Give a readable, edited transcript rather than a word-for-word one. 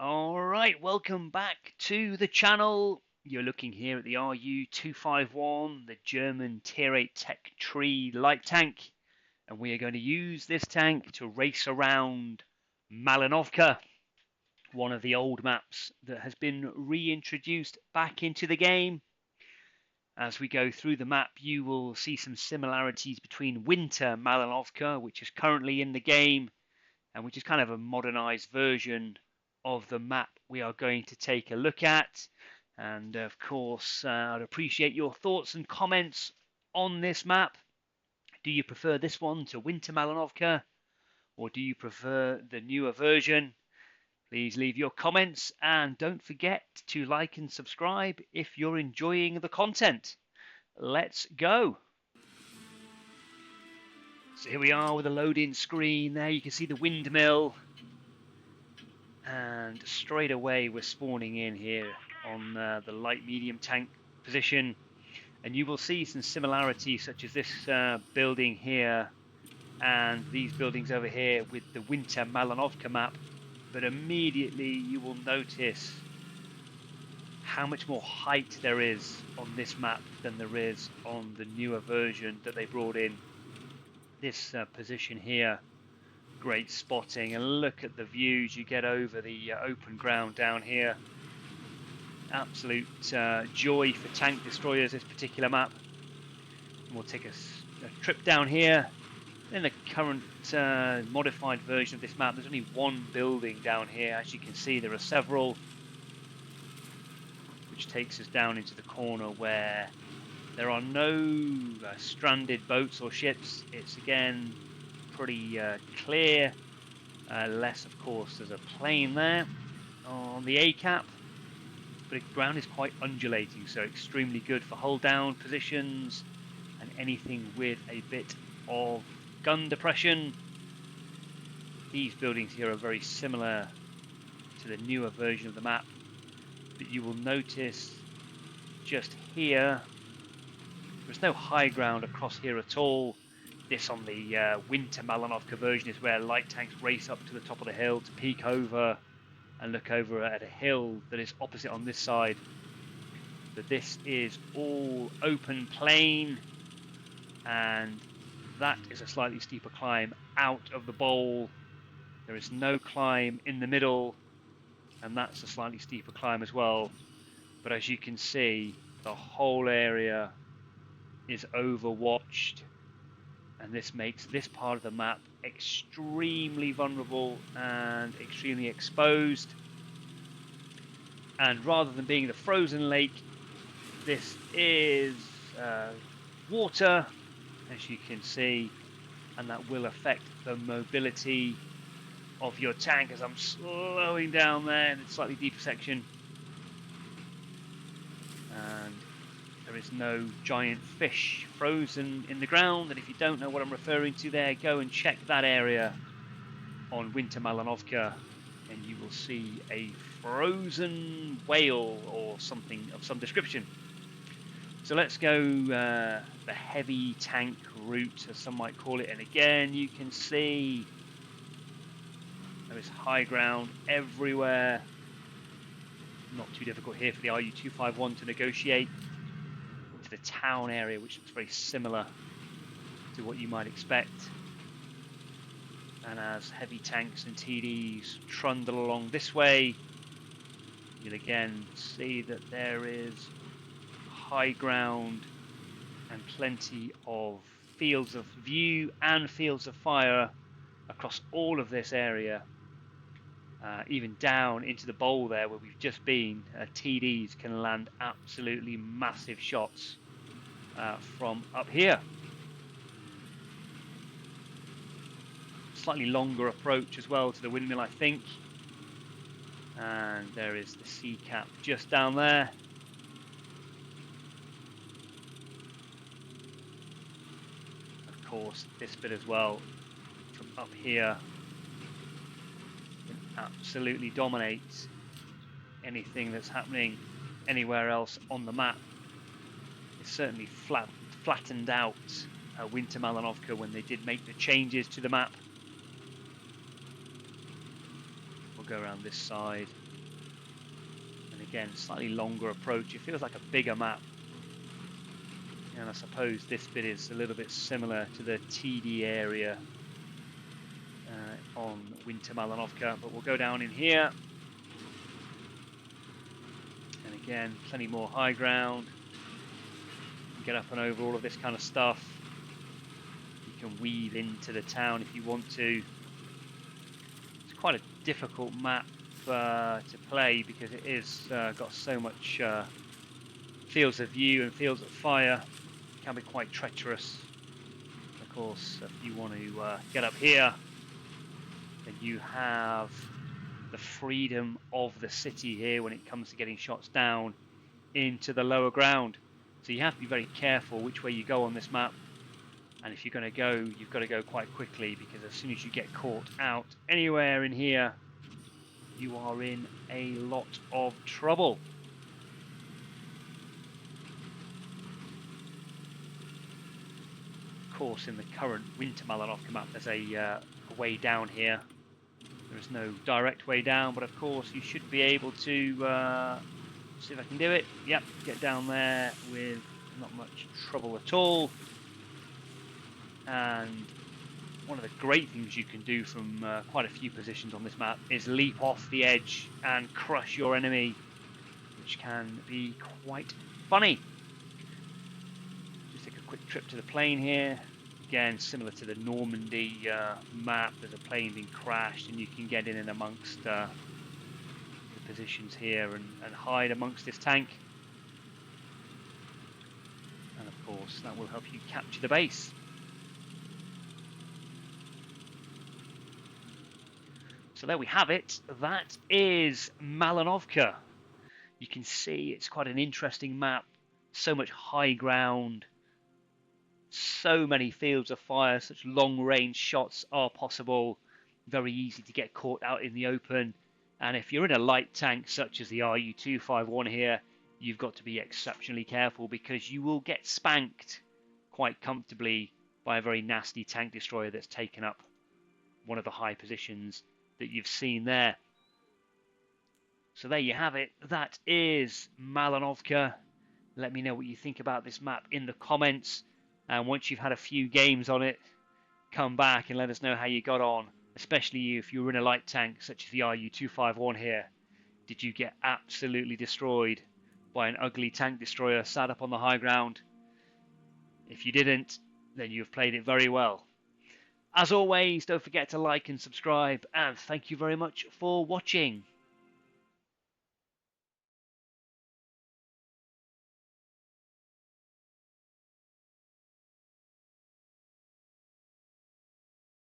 Alright, welcome back to the channel. You're looking here at the RU-251, the German Tier 8 Tech Tree light tank. And we are going to use this tank to race around Malinovka, one of the old maps that has been reintroduced back into the game. As we go through the map, you will see some similarities between Winter Malinovka, which is currently in the game, and which is kind of a modernized version of the map we are going to take a look at. And of course, I'd appreciate your thoughts and comments on this map. Do you prefer this one to Winter Malinovka, or do you prefer the newer version? Please leave your comments, and don't forget to like and subscribe if you're enjoying the content. Let's go. So here we are with a loading screen. There you can see the windmill, and straight away we're spawning in here on the light medium tank position, and you will see some similarities such as this building here and these buildings over here with the Winter Malinovka map, but immediately you will notice how much more height there is on this map than there is on the newer version that they brought in. This position here, great spotting, and look at the views you get over the open ground down here. Absolute joy for tank destroyers, this particular map. And we'll take a trip down here. In the current modified version of this map, there's only one building down here. As you can see, there are several, which takes us down into the corner where there are no stranded boats or ships. It's again pretty clear, less of course there's a plane there on the A cap, but the ground is quite undulating, so extremely good for hold down positions and anything with a bit of gun depression. These buildings here are very similar to the newer version of the map, but you will notice just here there's no high ground across here at all. This on the Winter Malinovka version is where light tanks race up to the top of the hill to peek over and look over at a hill that is opposite on this side. But this is all open plain, and that is a slightly steeper climb out of the bowl. There is no climb in the middle, and that's a slightly steeper climb as well. But as you can see, the whole area is overwatched, and this makes this part of the map extremely vulnerable and extremely exposed. And rather than being the frozen lake, this is water, as you can see, and that will affect the mobility of your tank. As I'm slowing down there in the slightly deeper section, and there is no giant fish frozen in the ground. And if you don't know what I'm referring to there, go and check that area on Winter Malinovka, and you will see a frozen whale or something of some description. So let's go the heavy tank route, as some might call it, and again you can see there is high ground everywhere. Not too difficult here for the RU-251 to negotiate to the town area, which looks very similar to what you might expect. And as heavy tanks and TDs trundle along this way, you'll again see that there is high ground and plenty of fields of view and fields of fire across all of this area. Even down into the bowl there where we've just been, TDs can land absolutely massive shots from up here. Slightly longer approach as well to the windmill, I think. And there is the sea cap just down there. Of course, this bit as well from up here can absolutely dominate anything that's happening anywhere else on the map. It's certainly flattened out Winter Malinovka when they did make the changes to the map. We'll go around this side. Again, slightly longer approach. It feels like a bigger map. And I suppose this bit is a little bit similar to the TD area on Winter Malinovka, but we'll go down in here. And again, plenty more high ground. Get up and over all of this kind of stuff. You can weave into the town if you want to. It's quite a difficult map to play because it is got so much fields of view and fields of fire. It can be quite treacherous. Of course, if you want to get up here, then you have the freedom of the city here when it comes to getting shots down into the lower ground. So you have to be very careful which way you go on this map. And if you're going to go, you've got to go quite quickly, because as soon as you get caught out anywhere in here, you are in a lot of trouble. Of course, in the current Winter Malinovka map, there's a way down here. There is no direct way down, but of course you should be able to see if I can do it. Yep, get down there with not much trouble at all. And one of the great things you can do from quite a few positions on this map is leap off the edge and crush your enemy, which can be quite funny. Just take a quick trip to the plane here. Again, similar to the Normandy map, there's a plane being crashed, and you can get in and amongst the positions here and hide amongst this tank. And of course, that will help you capture the base. So there we have it. That is Malinovka. You can see it's quite an interesting map. So much high ground. So many fields of fire. Such long-range shots are possible. Very easy to get caught out in the open. And if you're in a light tank such as the RU-251 here, you've got to be exceptionally careful, because you will get spanked quite comfortably by a very nasty tank destroyer that's taken up one of the high positions that you've seen there. So there you have it. That is Malinovka. Let me know what you think about this map in the comments. And once you've had a few games on it, come back and let us know how you got on, especially if you were in a light tank such as the RU-251 here. Did you get absolutely destroyed by an ugly tank destroyer sat up on the high ground? If you didn't, then you've played it very well. As always, don't forget to like and subscribe, and thank you very much for watching.